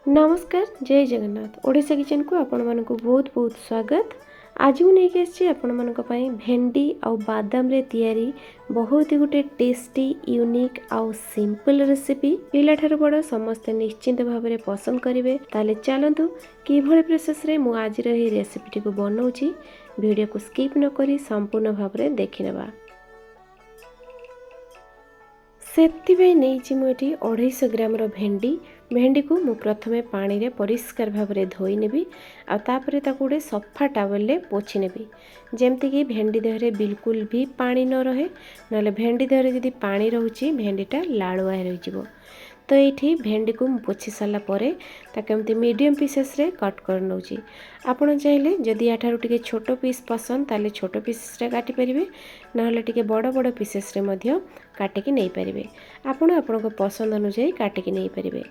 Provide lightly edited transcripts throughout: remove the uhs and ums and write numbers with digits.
नमस्कार जय जगन्नाथ ओडिशा किचन को आपण मानक बहुत बहुत स्वागत। आज मुझे नहीं आसी आपण मानक पई भेंडी आउ बादाम रे तैयारी बहुत ही गोटे टेस्टी यूनिक आउ सिंपल रेसिपी पिला ठार बड़ समस्त निश्चिंत भाव में पसंद करेंगे। ताले चलतु कि प्रोसेस रे मु आज रही रेसिपी को बनाऊँगी। वीडियो को स्किप न करी संपूर्ण भाव में देखि नेबा। सेतिबे नहीं मुझे 250 ग्राम भेंडी को मु प्रथमे पानी रे परिष्कार भाव में धोई नेबी आ तापरे ताको गोटे सफा टावल ले पोछि नेबी जेमती कि भेंडी देहरे बिल्कुल भी पानी न रहे नले भेंडी देहरे जदि पानी रहउची भेंडीटा लालुआ रहि जिवो। तो ये भेंडी को पोछि सारा परे ताके मीडियम पीसेस रे कट कर नउची। आपण चाहिले जदि याठारु टिके छोटो पीस पसंद ताले छोटो पीस रे काटि परिबे नहले टिके बड़ बड़ पीसेस रे मध्य काटिकी नहीं पारिबे। आपण आपनको पसंद अनुसार काटिकी नहीं पारिबे।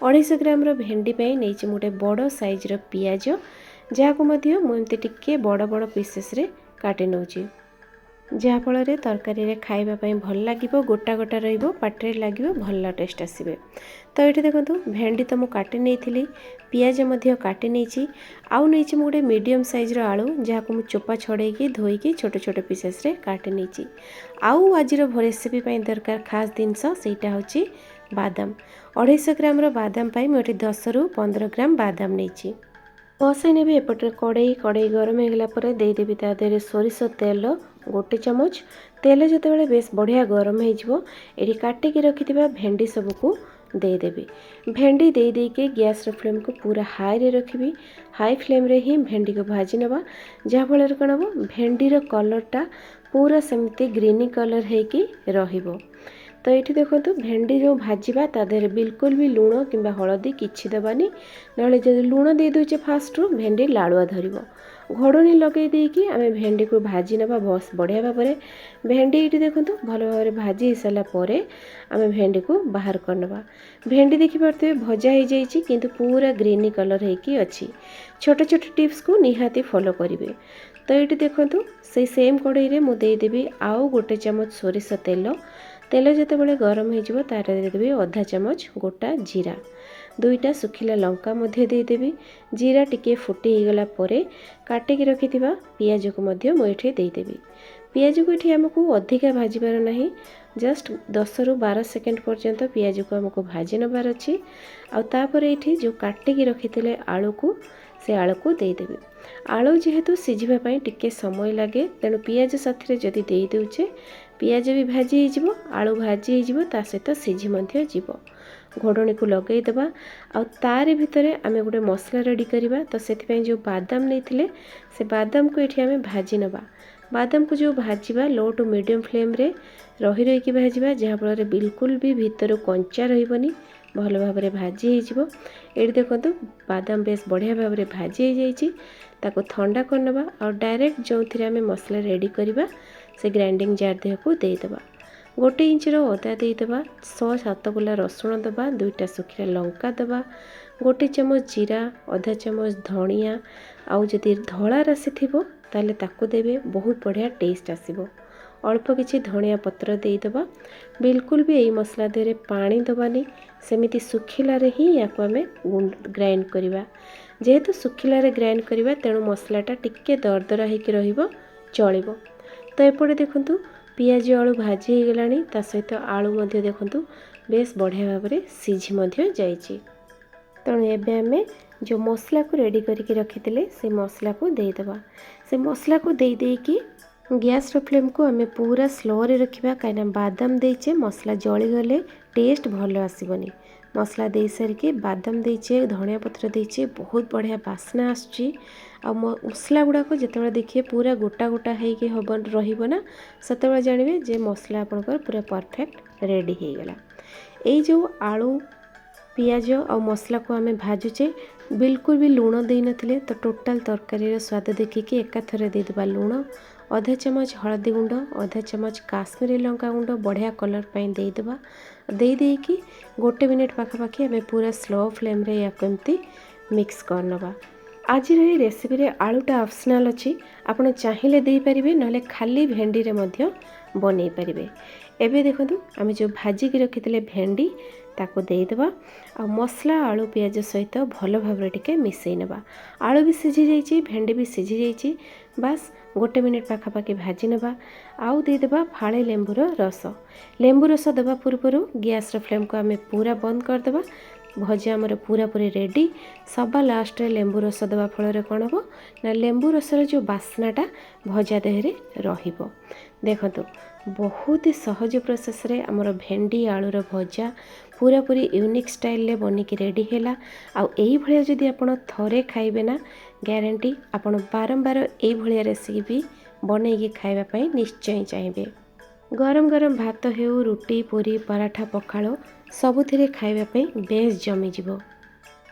250 ग्राम रो भेंडी पई नेछि मोटे बड़ साइज रो पियाज जाको मध्य मोंते टिके बड़ बड़ पीसेस रे काटि नउची जहाँ फल तरकारी रे खाइबा पई भल लागिबो गोटा गोटा रहिबो पाटरे लागिबो भल टेस्ट आसीबे। तो ये देखंतु भेंडी तो मु काटि नेइथिली पियाज मध्य काटि नेइछि आउ नेइछि मोटे मीडियम साइज रो आलू जहाँ मु चोपा छड़ेकी धोईकी छोटे छोटे पीसेस रे काटि नेइछि। आउ आजिर रेसिपी पई दरकार खास जिनस सेटा होछि बादाम। 250 ग्राम रो बादाम पई मु 10 रु 15 ग्राम बादाम नेइछि। बसाई नेबी एपटे कड़ाई गरम होगला पर देदेवी ता देहरे सोरिष तेल गोटे चमच तेल जितेबाला बेस बढ़िया गरम होती काटिकी रखिथिबा भेंडी सबको देदेवी। भेंडी दे देके गैस फ्लेम को पूरा हाई रे रखिबी। हाई फ्लेम रे ही भेंडी को भाजी नबा जहाँ फल कौन हम भेंडीर कलरटा पूरा सेमती ग्रीनी कलर होगी रहिबो। तो ये देखो भेंडी जो भाजवा ता देहरे बिल्कुल भी लुण किंबा हलदी किछि दबानी नले जदि लुण दे दूचे फास्ट रू भेंडी लालुआ धरिबो। घोड़नी लगे देकी आमे भेंडी को भाजी नबा बस बढ़िया भाव में। भेंडी ये देखो भल भाव में भाजी सारा परे आमे भेंडी को बाहर करनबा। भेंडी देखि पारते भजा हो जाइछि किंतु पूरा ग्रीनी कलर होकी अच्छी। छोटे छोटे टिप्स को निहाती फॉलो करिवे। तो ये देखो से सेम कड़ाई रे मु दे देबी आउ गोटे चमच सोरिष तेल जितेबाला गरम हो देदेवी आधा चमच गोटा जीरा दुईटा सुखिला लंका मध्य देदेवी। जीरा टिके फुटी गला परे काटिकी रखिथिबा पियाज को मध्य मुठी देदेवी। पियाज को ये आमको अधिका भाजबार नहीं जस्ट 10 रु 12 सेकेंड पर्यंत पियाज को आमको भाजी नबार अच्छी। आउे ये जो काटिकी रखिथिले आलू को से आलू को देदेवी। आलू जेहेतु सिझिबा टिके समय लगे तेणु पियाज साथी जदि दे देउचे पियाज भी भाजी हो आलू भाजी हो सहित सिझी मध्य जीव। घोड़नी को लगई दबा आ तार भितर आमे गोटे मसला रेडी करवा। तो से जो बादाम नहीं से बादाम को ये आमे भाजी नबा। बादाम को जो भाजवा लो टू मीडियम फ्लेम रे रही रही भाजवा जहाँ फल बिल्कुल भी भितर कंचा रही भल भाव में भाजी हो। ये देखो बादाम बेस बढ़िया भाव में भाजी हो जाइए ठंडा करनबा और डायरेक्ट जो थी आमे मसला रेडी करवा से ग्राइंडिंग जार देह को देदेबा। 1 इंच अदा देदेबा 6-7 गुला रसुण दबा दुईटा सुखिला लंका दबा 1 चमच जीरा आधा चमच धनिया आउ जदि धला राशि थिबो ताले ताको देबे बहुत बढ़िया टेस्ट आसीबो। अल्प किछि धनिया पत्र देदेबा। बिल्कुल भी यही मसला देहरे पानी दबानी सेमिति सुखिला रे ही याको आमे ग्राइंड करवा। जेहेतु सुखिला रे ग्राइंड करवा तेणु मसलाटा टिके दरदरा होकर रहिबो चलिबो। तो एपटे देखंतु पियाज आलू भाजी हो गलानी ता सहित आलू मध्य देखंतु बेस बढ़िया भाव में सिझी मध्य जाइछि। तेणु एबे आमे जो मसला को रेडी करके रखिथिले से मसला को देदेबा। से मसला को दे देकी गैस फ्लेम को आमे पूरा स्लो रे रखिबा काइना बादाम देइचे मसला जली गले टेस्ट भलो आसीबनी। मसला दे सारिके बादाम देइचे धनिया पत्र देइचे बहुत बढ़िया बास्ना आसुची। आ मसला गुड़ाक जिते देखिए पूरा गोटा गोटा होगी हम रहा से जानवे जे मसला आपंकर पूरा परफेक्ट रेडी हो गला। ये जो आलू पियाज और मसला को आम भाजुचे बिल्कुल भी लुण दे नथिले तो टोटाल तरकारी स्वाद देखिए एकाथरे देदेबा लुण आधा चमच हलदी गुंड आधा चमच काश्मीरी लंका गुंड बढ़िया कलर पाई देदेबा। दे देकी 1 मिनिट पाखापाखि आम पूरा स्लो फ्लेम रे या कमती मिक्स करनबा। आज ये रेसिपी रे आलूटा ऑप्शनल अच्छी आपड़ चाहिए दे पारिबे नले खाली भेंडी रे मध्य बनै पारिबे। एबे देखंतु आमे जो भाजी की रखिथिले भेंडी ताको देदेबा आ मसला आलू पियाज सहित भल भाव टिके मिसई नेबा। आलू भी सिझी जाइए, भेंडी भी सिझी जाइए, बास 1 मिनिट पाखापाखि भाजी नेबा। आउ देदेबा फाळे लेंबूर रस। लेंबू रस देवा पूर्व गैस फ्लेम को आम पूरा बंद करदेबा। भजा आमर पूरा पूरी रेडी। सभा लास्ट रे लेंबू रस देवा फल कौन हम ना लेंबू रसर जो बास्नाटा भजा देहरे रहिबो। देखंतु बहुत ही सहज प्रोसेस रे आमर भेंडी आलूर भजा पूरा पूरी यूनिक स्टाइल रे बनिकी रेडी हैला। आउ एई भलिया जदि आपण थरे खाइबे ना ग्यारंटी आपण बारंबार एई भलिया रेसिपी बनैकी खाइबा पई निश्चय चाहिए। गरम गरम भात हेउ रुटी पूरी पराठा पखाड़ सबुथिरे खाइबा पई बेस जमीजिवो।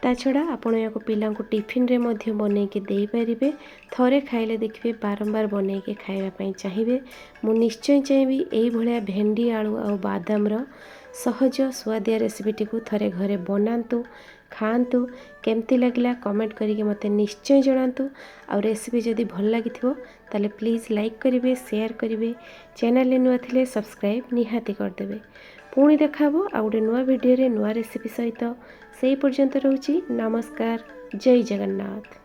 ता छड़ा आपण या पिलांको टिफिन रे मध्य बनैकी देई परिबे। थरे खाइले देखिबे बारंबार बनैकी खाइबा पई चाहिए। मु निश्चय चाहिए एई भलिया भेंडी आलू आ बादामर सहज स्वादिया रेसिपीटी को थरे घरे बनातु, खातु। केमती लगिला कमेंट करके मते निश्चय जणातु। आ रेसिपी जदि भल लगी ताले प्लीज़ लाइक करिवे, शेयर करिवे। चैनल नुआ थिले सब्सक्राइब निहाती करदेवे। पुणी देखाबो आ गोटे नुआ वीडियो रे नुआ रेसिपी सहित। से पर्यंत रहूची नमस्कार। जय जगन्नाथ।